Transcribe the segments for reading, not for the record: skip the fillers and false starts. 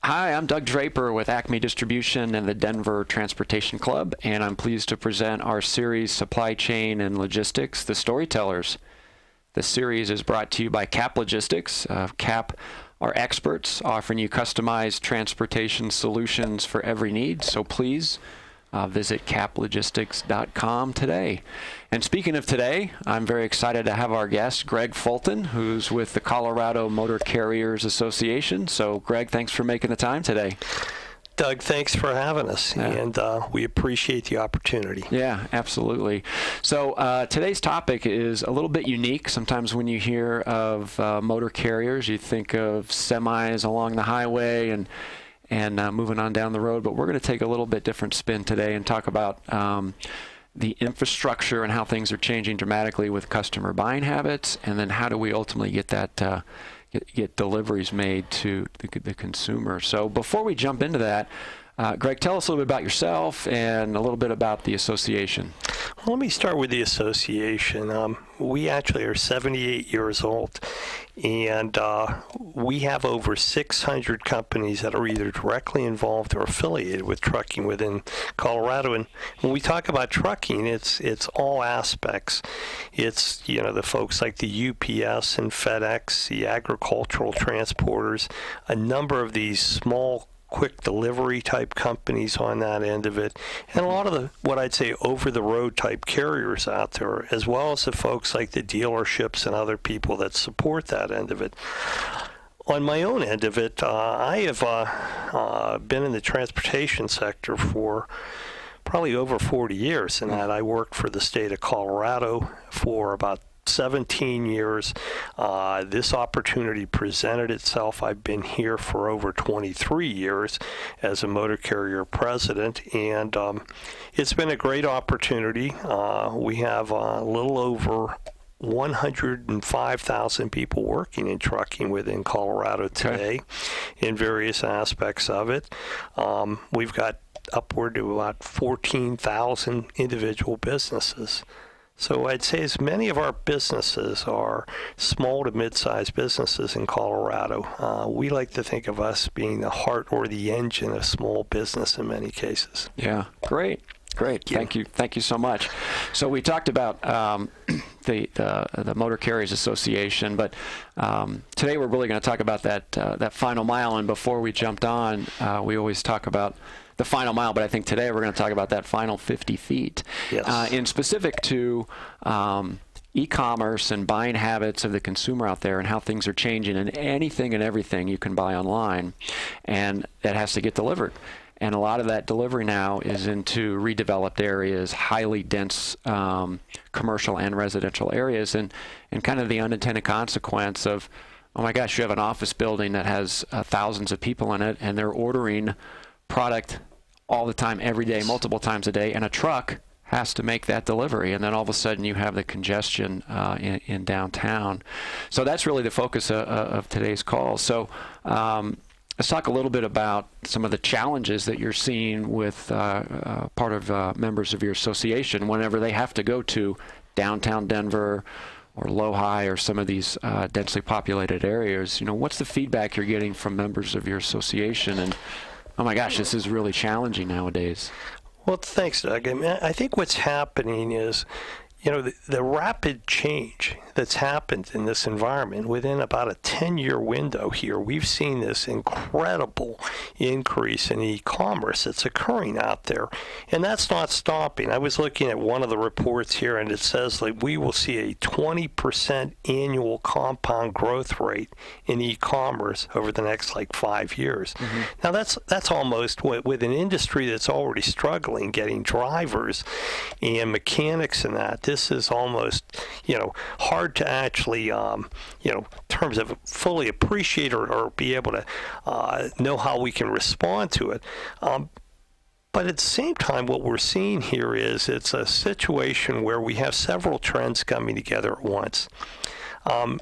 Hi, I'm Doug Draper with Acme Distribution and the Denver Transportation Club, and I'm pleased to present our series Supply Chain and Logistics, the Storytellers. The series is brought to you by CAP Logistics. CAP are experts offering you customized transportation solutions for every need, so please visit caplogistics.com today. And speaking of today, I'm very excited to have our guest, Greg Fulton, who's with the Colorado Motor Carriers Association. So, Greg, thanks for making the time today. Doug, thanks for having us, and we appreciate the opportunity. Yeah, absolutely. So today's topic is a little bit unique. Sometimes when you hear of motor carriers, you think of semis along the highway and moving on down the road, but we're going to take a little bit different spin today and talk about the infrastructure and how things are changing dramatically with customer buying habits, and then how do we ultimately get that get deliveries made to the consumer. So before we jump into that, Greg, tell us a little bit about yourself and a little bit about the association. Well, let me start with the association. We actually are 78 years old, and we have over 600 companies that are either directly involved or affiliated with trucking within Colorado. And when we talk about trucking, it's all aspects. It's, the folks like the UPS and FedEx, the agricultural transporters, a number of these small quick delivery type companies on that end of it, and a lot of the, what I'd say, over-the-road type carriers out there, as well as the folks like the dealerships and other people that support that end of it. On my own end of it, I have been in the transportation sector for probably over 40 years, and that I worked for the state of Colorado for about 17 years. This opportunity presented itself. I've been here for over 23 years as a motor carrier president, and it's been a great opportunity. We have a little over 105,000 people working in trucking within Colorado today in various aspects of it. We've got upward to about 14,000 individual businesses. So I'd say as many of our businesses are small to mid-sized businesses in Colorado. We like to think of us being the heart or the engine of small business in many cases. Yeah, great. Thank you so much. So we talked about the Motor Carriers Association, but today we're really going to talk about that final mile. And before we jumped on, we always talk about the final mile, but I think today we're going to talk about that final 50 feet. Yes. In specific to e-commerce and buying habits of the consumer out there and how things are changing, and anything and everything you can buy online, and that has to get delivered. And a lot of that delivery now is into redeveloped areas, highly dense commercial and residential areas, and kind of the unintended consequence of, oh my gosh, you have an office building that has thousands of people in it, and they're ordering product all the time, every day, multiple times a day, and a truck has to make that delivery, and then all of a sudden you have the congestion in downtown. So that's really the focus of today's call. So let's talk a little bit about some of the challenges that you're seeing with part of members of your association whenever they have to go to downtown Denver or Low-High or some of these densely populated areas. What's the feedback you're getting from members of your association? And oh my gosh, this is really challenging nowadays. Well, thanks, Doug. I think what's happening is, the rapid change that's happened in this environment within about a 10-year window here. We've seen this incredible increase in e-commerce that's occurring out there, and that's not stopping. I was looking at one of the reports here, and it says that we will see a 20% annual compound growth rate in e-commerce over the next 5 years. Mm-hmm. Now that's almost with an industry that's already struggling getting drivers and mechanics and that. This is almost, hard to actually, in terms of fully appreciate or be able to know how we can respond to it. But at the same time, what we're seeing here is it's a situation where we have several trends coming together at once.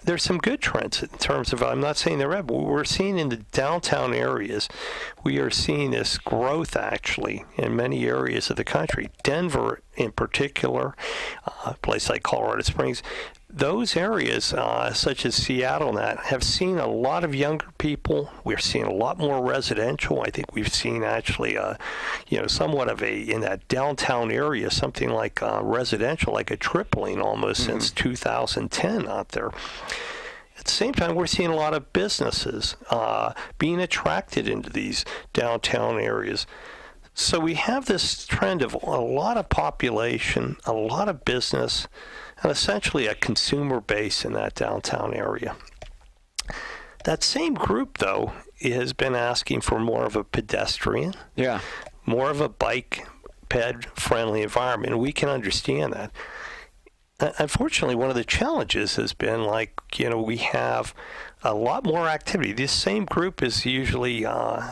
There's some good trends in terms of, I'm not saying they're bad, but we're seeing in the downtown areas, we are seeing this growth actually in many areas of the country. Denver in particular, a place like Colorado Springs, those areas, such as Seattle and that, have seen a lot of younger people. We're seeing a lot more residential. I think we've seen actually, somewhat of in that downtown area, something like residential, like a tripling almost since 2010 out there. At the same time, we're seeing a lot of businesses being attracted into these downtown areas. So we have this trend of a lot of population, a lot of business, and essentially a consumer base in that downtown area. That same group, though, has been asking for more of a pedestrian, more of a bike ped-friendly environment, and we can understand that. Unfortunately, one of the challenges has been we have a lot more activity. This same group is usually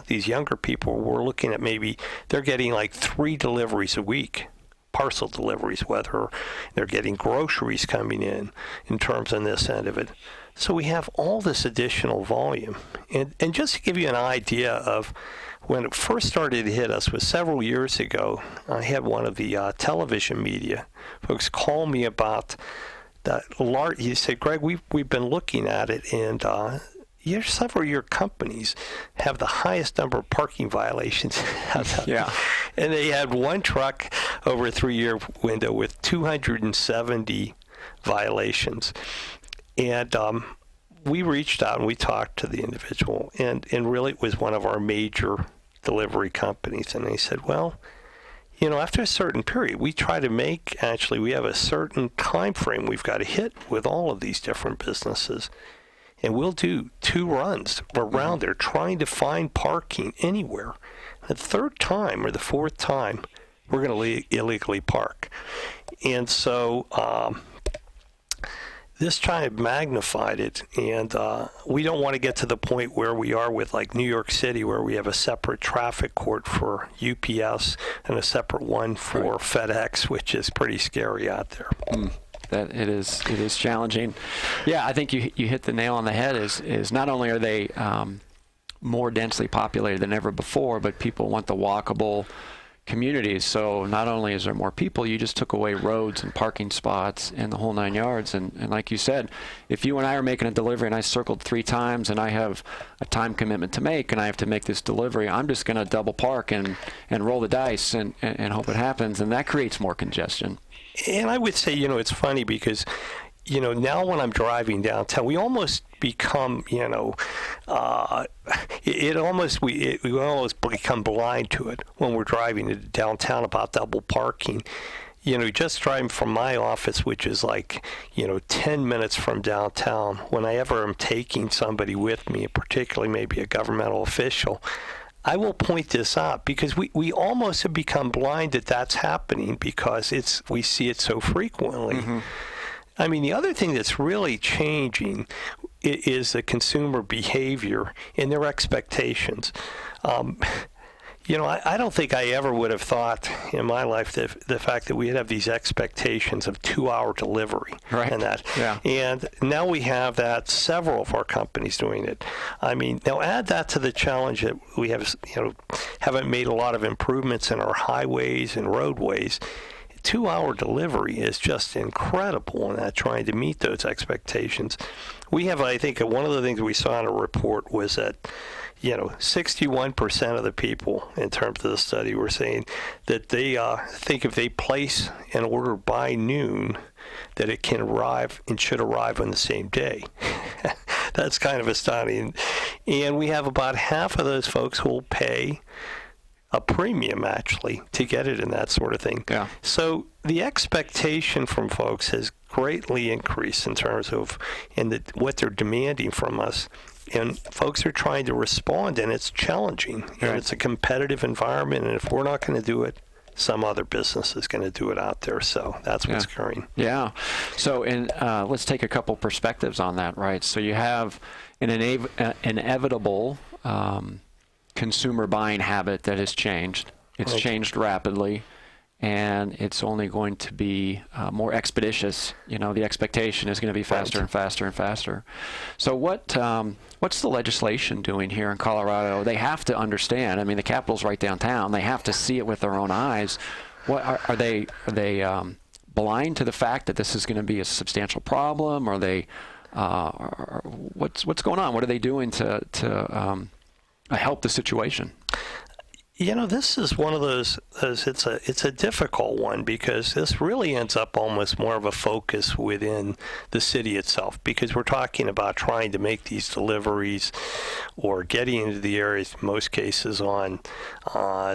these younger people. We're looking at maybe they're getting 3 deliveries a week, parcel deliveries, whether they're getting groceries coming in terms on this end of it. So we have all this additional volume. And just to give you an idea of when it first started to hit us was several years ago. I had one of the television media folks call me about that. He said, Greg, we've been looking at it, and several of your companies have the highest number of parking violations. Yeah. And they had one truck over a 3-year window with 270 violations. And we reached out and we talked to the individual, and really it was one of our major delivery companies. And they said, well, after a certain period, we try to we have a certain time frame we've got to hit with all of these different businesses. And we'll do 2 runs around there trying to find parking anywhere. The 3rd time or the 4th time, we're going to illegally park. And so this tribe magnified it, and we don't want to get to the point where we are with New York City, where we have a separate traffic court for UPS and a separate one for FedEx, which is pretty scary out there. That it is challenging. Yeah, I think you hit the nail on the head. Is not only are they more densely populated than ever before, but people want the walkable communities. So not only is there more people, you just took away roads and parking spots and the whole 9 yards. And like you said, if you and I are making a delivery and I circled 3 times and I have a time commitment to make and I have to make this delivery, I'm just going to double park and roll the dice and hope it happens. And that creates more congestion. And I would say, it's funny because, now when I'm driving downtown, we almost become, we almost become blind to it when we're driving to downtown about double parking. Just driving from my office, which is 10 minutes from downtown, whenever I'm taking somebody with me, particularly maybe a governmental official, I will point this out because we almost have become blind that that's happening because we see it so frequently. Mm-hmm. I mean, the other thing that's really changing is the consumer behavior and their expectations. I don't think I ever would have thought in my life that the fact that we'd have these expectations of 2-hour delivery and that. Yeah. And now we have that, several of our companies doing it. I mean, now add that to the challenge that we have, haven't made a lot of improvements in our highways and roadways. 2-hour delivery is just incredible in that, trying to meet those expectations. We have, I think, one of the things we saw in a report was that 61% of the people, in terms of the study, were saying that they think if they place an order by noon, that it can arrive and should arrive on the same day. That's kind of astounding. And we have about half of those folks who will pay a premium, actually, to get it in that sort of thing. Yeah. So the expectation from folks has greatly increased in terms of what they're demanding from us. And folks are trying to respond, and it's challenging. And it's a competitive environment, and if we're not going to do it, some other business is going to do it out there. So that's what's occurring. Yeah. So let's take a couple perspectives on that, right? So you have an inevitable consumer buying habit that has changed. It's changed rapidly, and it's only going to be more expeditious. The expectation is going to be faster and faster and faster. So what's the legislation doing here in Colorado? They have to understand. I mean, the Capitol's right downtown. They have to see it with their own eyes. What are they blind to the fact that this is going to be a substantial problem? Are they, what's going on? What are they doing to help the situation? This is one of those it's a difficult one, because this really ends up almost more of a focus within the city itself, because we're talking about trying to make these deliveries or getting into the areas, in most cases on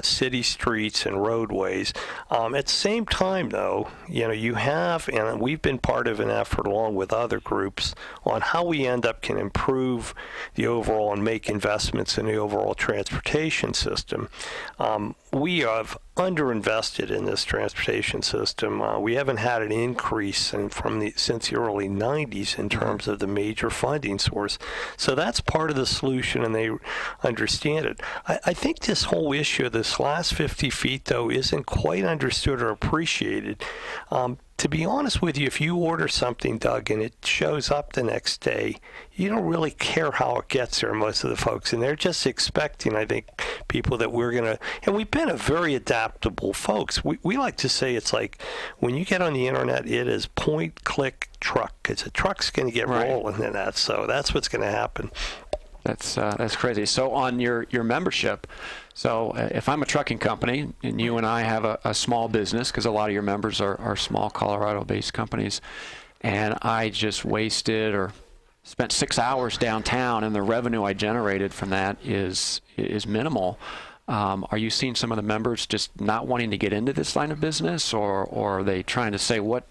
city streets and roadways. At the same time, though, you have, and we've been part of an effort along with other groups on how we can improve the overall and make investments in the overall transportation system. We have underinvested in this transportation system. We haven't had an increase since the early 90s in terms of the major funding source. So that's part of the solution, and they understand it. I think this whole issue of this last 50 feet, though, isn't quite understood or appreciated. To be honest with you, if you order something, Doug, and it shows up the next day, you don't really care how it gets there, most of the folks. And they're just expecting, I think, people that we're going to, and we've been a very adaptable folks. We like to say it's like when you get on the internet, it is point, click, truck. Because a truck's going to get rolling in that. So that's what's going to happen. That's crazy. So on your membership, so if I'm a trucking company and you and I have a small business, because a lot of your members are small Colorado-based companies, and I just wasted or spent 6 hours downtown, and the revenue I generated from that is minimal. Are you seeing some of the members just not wanting to get into this line of business, or are they trying to say, what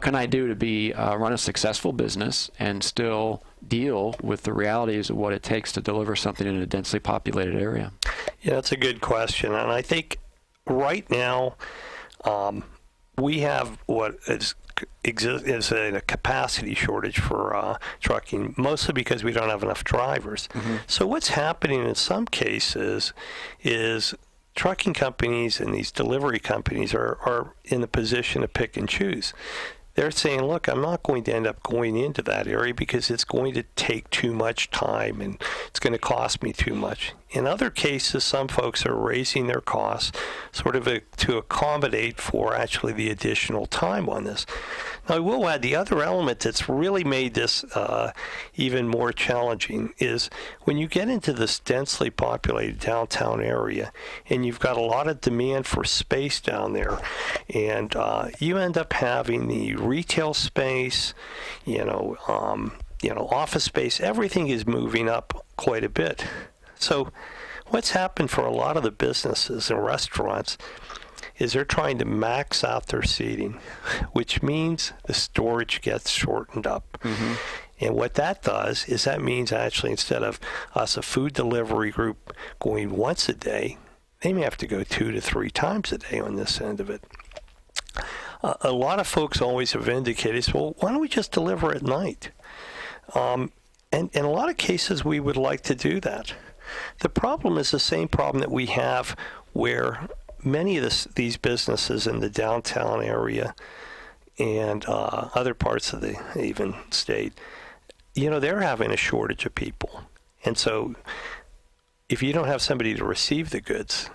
can I do to run a successful business and still deal with the realities of what it takes to deliver something in a densely populated area? Yeah, that's a good question. And I think right now we have what is a capacity shortage for trucking, mostly because we don't have enough drivers. Mm-hmm. So what's happening in some cases is trucking companies and these delivery companies are in the position to pick and choose. They're saying, look, I'm not going to end up going into that area because it's going to take too much time and it's going to cost me too much. In other cases, some folks are raising their costs sort of to accommodate for actually the additional time on this. Now, I will add the other element that's really made this even more challenging is when you get into this densely populated downtown area and you've got a lot of demand for space down there, and you end up having the retail space, office space, everything is moving up quite a bit. So what's happened for a lot of the businesses and restaurants is they're trying to max out their seating, which means the storage gets shortened up. Mm-hmm. And what that does is that means actually instead of us, a food delivery group, going once a day, they may have to go 2 to 3 times a day on this end of it. A lot of folks always have indicated, well, why don't we just deliver at night? And in a lot of cases, we would like to do that. The problem is the same problem that we have where many of these businesses in the downtown area and other parts of the even state, they're having a shortage of people. And so if you don't have somebody to receive the goods,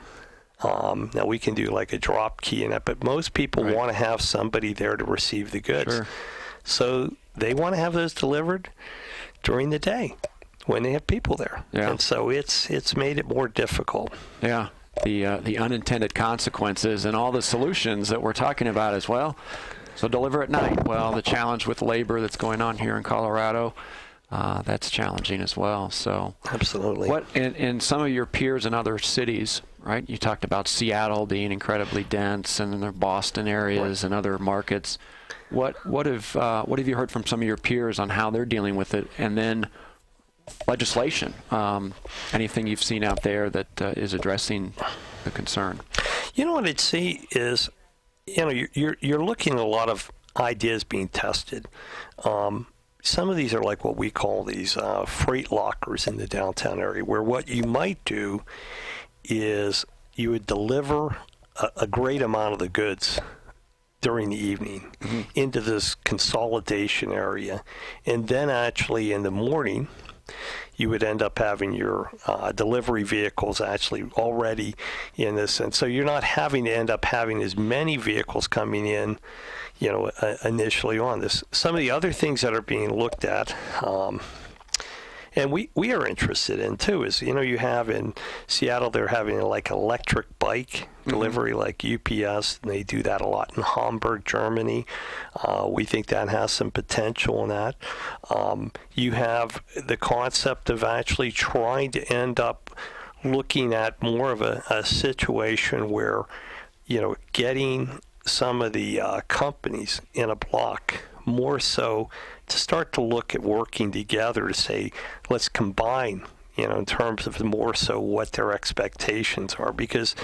now we can do like a drop key in it, but most people want to have somebody there to receive the goods. Sure. So they want to have those delivered during the day when they have people there. Yeah. And so it's made it more difficult. Yeah. The unintended consequences and all the solutions that we're talking about as well. So deliver at night. Well, the challenge with labor that's going on here in Colorado, that's challenging as well. So absolutely. What in some of your peers in other cities, right? You talked about Seattle being incredibly dense, and then there are Boston areas and other markets. What have you heard from some of your peers on how they're dealing with it? And then legislation, anything you've seen out there that is addressing the concern? What I'd say is, you're looking at a lot of ideas being tested. Some of these are like what we call these freight lockers in the downtown area, where what you might do is you would deliver a great amount of the goods during the evening into this consolidation area, and then actually in the morning you would end up having your delivery vehicles actually already in this. And so you're not having to end up having as many vehicles coming in, initially on this. Some of the other things that are being looked at, and we are interested in too, is, you have in Seattle, they're having like electric bike delivery, like UPS, and they do that a lot in Hamburg, Germany. We think that has some potential in that. You have the concept of actually trying to end up looking at more of a situation where, getting some of the companies in a block more so to start to look at working together to say, let's combine, in terms of more so what their expectations are. Because,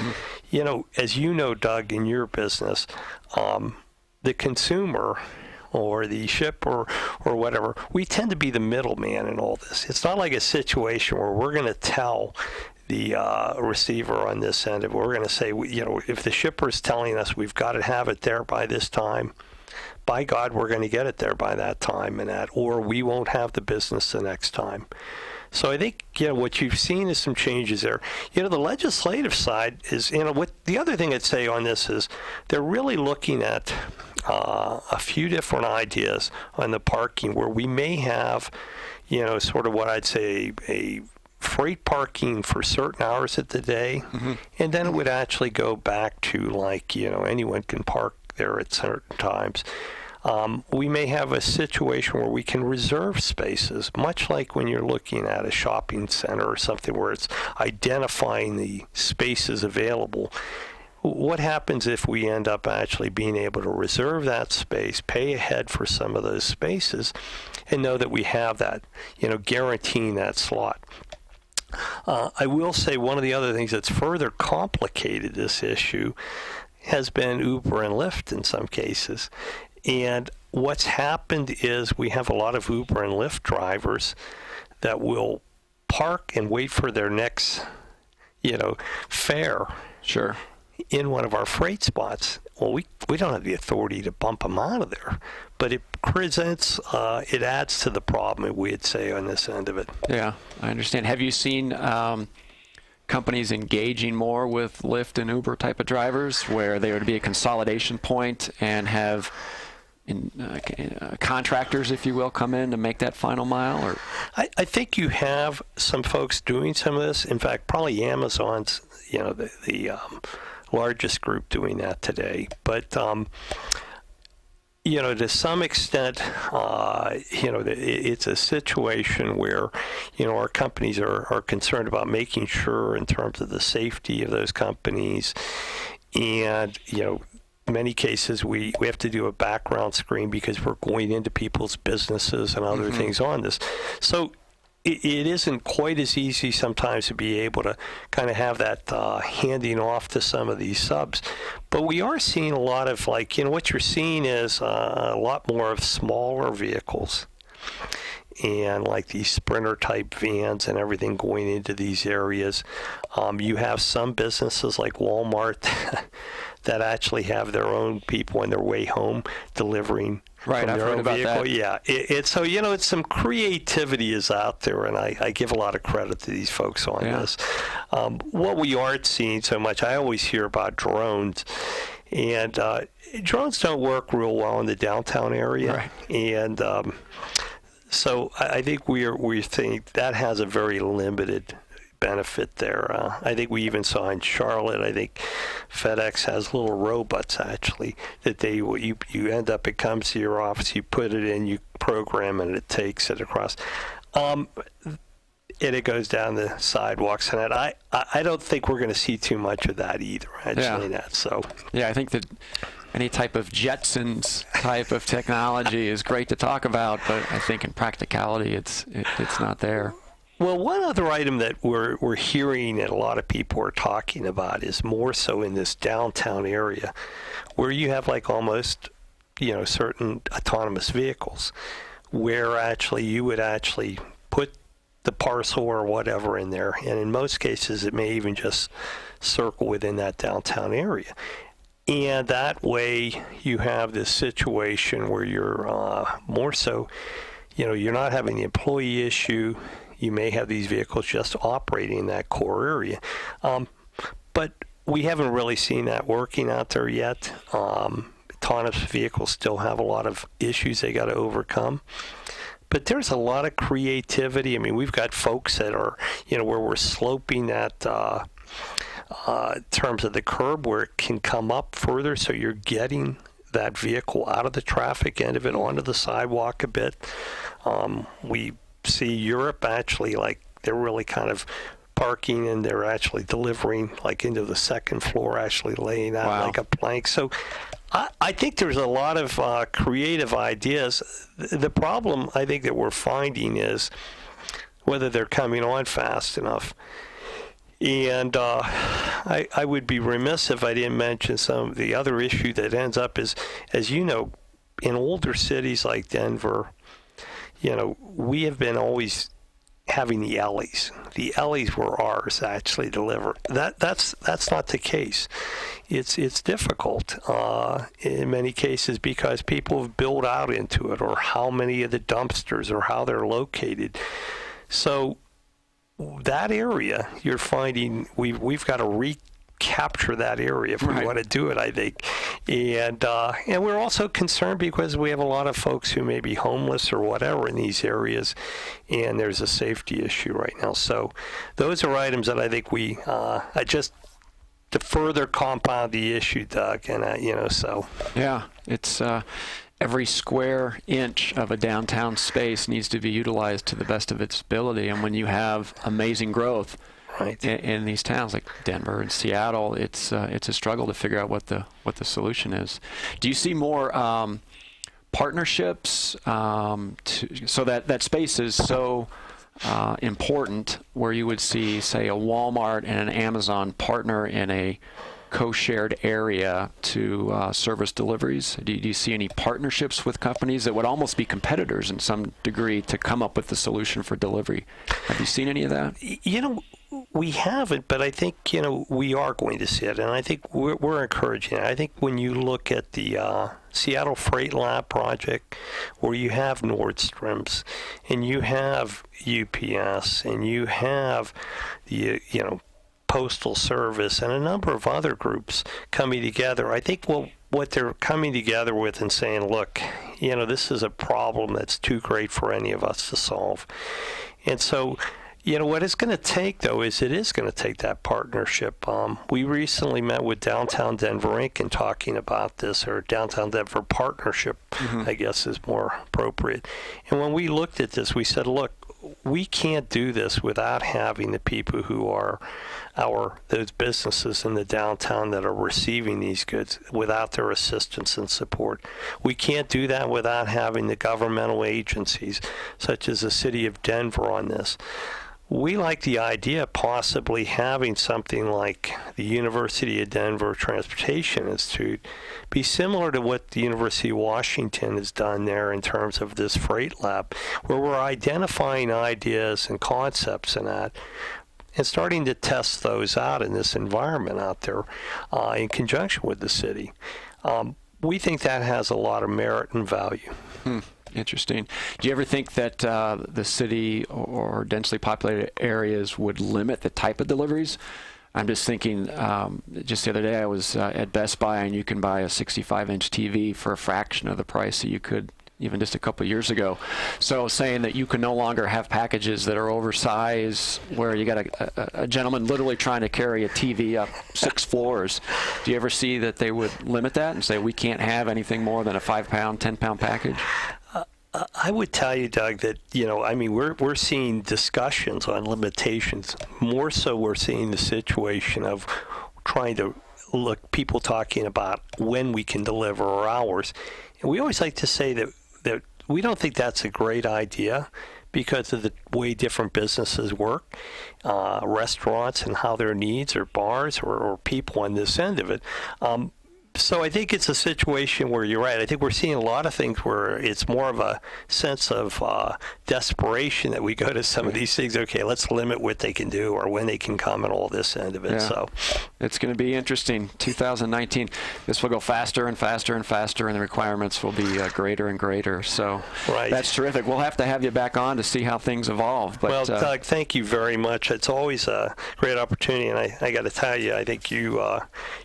as you know, Doug, in your business, the consumer or the shipper or whatever, we tend to be the middleman in all this. It's not like a situation where we're going to tell the receiver on this end, if we're going to say, if the shipper is telling us we've got to have it there by this time, by God, we're going to get it there by that time or we won't have the business the next time. So I think, what you've seen is some changes there. The legislative side is, what the other thing I'd say on this is they're really looking at a few different ideas on the parking where we may have, sort of what I'd say a freight parking for certain hours of the day, and then it would actually go back to like, anyone can park there at certain times. We may have a situation where we can reserve spaces, much like when you're looking at a shopping center or something where it's identifying the spaces available. What happens if we end up actually being able to reserve that space, pay ahead for some of those spaces, and know that we have that, guaranteeing that slot? I will say one of the other things that's further complicated this issue has been Uber and Lyft in some cases. And what's happened is we have a lot of Uber and Lyft drivers that will park and wait for their next, fare. Sure. In one of our freight spots. Well, we don't have the authority to bump them out of there, but it presents, it adds to the problem, we'd say, on this end of it. Yeah, I understand. Have you seen companies engaging more with Lyft and Uber type of drivers where there would be a consolidation point and have contractors, if you will, come in to make that final mile? Or I think you have some folks doing some of this. In fact, probably Amazon's, the largest group doing that today. But, to some extent, it's a situation where, our companies are concerned about making sure in terms of the safety of those companies. And, many cases we have to do a background screen because we're going into people's businesses and other things on this. So it isn't quite as easy sometimes to be able to kind of have that handing off to some of these subs. But we are seeing a lot of what you're seeing is a lot more of smaller vehicles and like these Sprinter type vans and everything going into these areas. You have some businesses like Walmart that actually have their own people on their way home delivering right, from I've their heard own about vehicle. that. Yeah, it's so it's some creativity is out there, and I give a lot of credit to these folks on this. What we aren't seeing so much, I always hear about drones, and drones don't work real well in the downtown area, right. And so I think we think that has a very limited benefit there. I think we even saw in Charlotte, I think FedEx has little robots actually that you end up, it comes to your office, you put it in, you program it, and it takes it across. And it goes down the sidewalks, and I don't think we're going to see too much of that either, actually. Yeah, I think that any type of Jetsons type of technology is great to talk about, but I think in practicality it's not there. Well, one other item that we're hearing that a lot of people are talking about is more so in this downtown area where you have like almost, certain autonomous vehicles where actually you would actually put the parcel or whatever in there. And in most cases, it may even just circle within that downtown area. And that way you have this situation where you're more so, you're not having the employee issue. you may have these vehicles just operating in that core area. But we haven't really seen that working out there yet. Autonomous vehicles still have a lot of issues they got to overcome. But there's a lot of creativity. I mean, we've got folks that are, where we're sloping that in terms of the curb where it can come up further, so you're getting that vehicle out of the traffic end of it onto the sidewalk a bit. We see Europe actually, like, they're really kind of parking and they're actually delivering like into the second floor, actually laying out like a plank. So I think there's a lot of creative ideas. The problem I think that we're finding is whether they're coming on fast enough. And I would be remiss if I didn't mention some of the other issue that ends up is, as you know, in older cities like Denver, we have been always having the alleys. The alleys were ours actually delivered. That's not the case. It's difficult in many cases because people have built out into it, or how many of the dumpsters, or how they're located. So that area, you're finding we've got to recapture that area if we want to do it, I think. And we're also concerned because we have a lot of folks who may be homeless or whatever in these areas, and there's a safety issue right now. So those are items that I think I just to further compound the issue, Doug, and so. Yeah, it's every square inch of a downtown space needs to be utilized to the best of its ability, and when you have amazing growth in these towns like Denver and Seattle, it's a struggle to figure out what the solution is. Do you see more partnerships so that space is so important, where you would see, say, a Walmart and an Amazon partner in a co-shared area to service deliveries? Do you see any partnerships with companies that would almost be competitors in some degree to come up with the solution for delivery? Have you seen any of that? We haven't, but I think, we are going to see it, and I think we're encouraging it. I think when you look at the Seattle Freight Lab project, where you have Nordstrom's, and you have UPS, and you have the, Postal Service, and a number of other groups coming together, I think what they're coming together with and saying, look, this is a problem that's too great for any of us to solve. And so, what it's going to take, though, is it is going to take that partnership. We recently met with Downtown Denver Inc. and talking about this, or Downtown Denver Partnership, I guess is more appropriate. And when we looked at this, we said, look, we can't do this without having the people who are those businesses in the downtown that are receiving these goods, without their assistance and support. We can't do that without having the governmental agencies, such as the City of Denver, on this. We like the idea of possibly having something like the University of Denver Transportation Institute be similar to what the University of Washington has done there in terms of this freight lab, where we're identifying ideas and concepts in that and starting to test those out in this environment out there in conjunction with the city. We think that has a lot of merit and value. Interesting. Do you ever think that the city or densely populated areas would limit the type of deliveries? I'm just thinking, just the other day I was at Best Buy, and you can buy a 65-inch TV for a fraction of the price that you could even just a couple of years ago. So saying that you can no longer have packages that are oversized, where you got a gentleman literally trying to carry a TV up 6 floors. Do you ever see that they would limit that and say we can't have anything more than a 5-pound, 10-pound package? I would tell you, Doug, that, we're seeing discussions on limitations. More so, we're seeing the situation of trying to people talking about when we can deliver, or hours. And we always like to say that we don't think that's a great idea because of the way different businesses work, restaurants and how their needs, or bars, or people on this end of it. So I think it's a situation where you're right. I think we're seeing a lot of things where it's more of a sense of desperation that we go to some of these things. Okay, let's limit what they can do or when they can come and all this end of it. Yeah. So it's going to be interesting. 2019, this will go faster and faster and faster, and the requirements will be greater and greater. So that's terrific. We'll have to have you back on to see how things evolve. But, well, Doug, thank you very much. It's always a great opportunity, and I got to tell you, I think you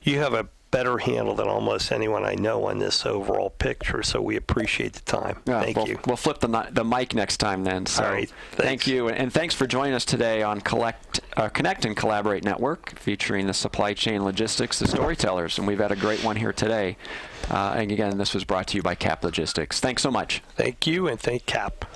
have a better handle than almost anyone I know on this overall picture, so we appreciate the time. Thank you. We'll flip the mic next time then. So all right, thank you, and thanks for joining us today on Connect and Collaborate Network, featuring the supply chain logistics, the Storytellers, and we've had a great one here today. And again, this was brought to you by CAP Logistics. Thanks so much. Thank you, and thank CAP.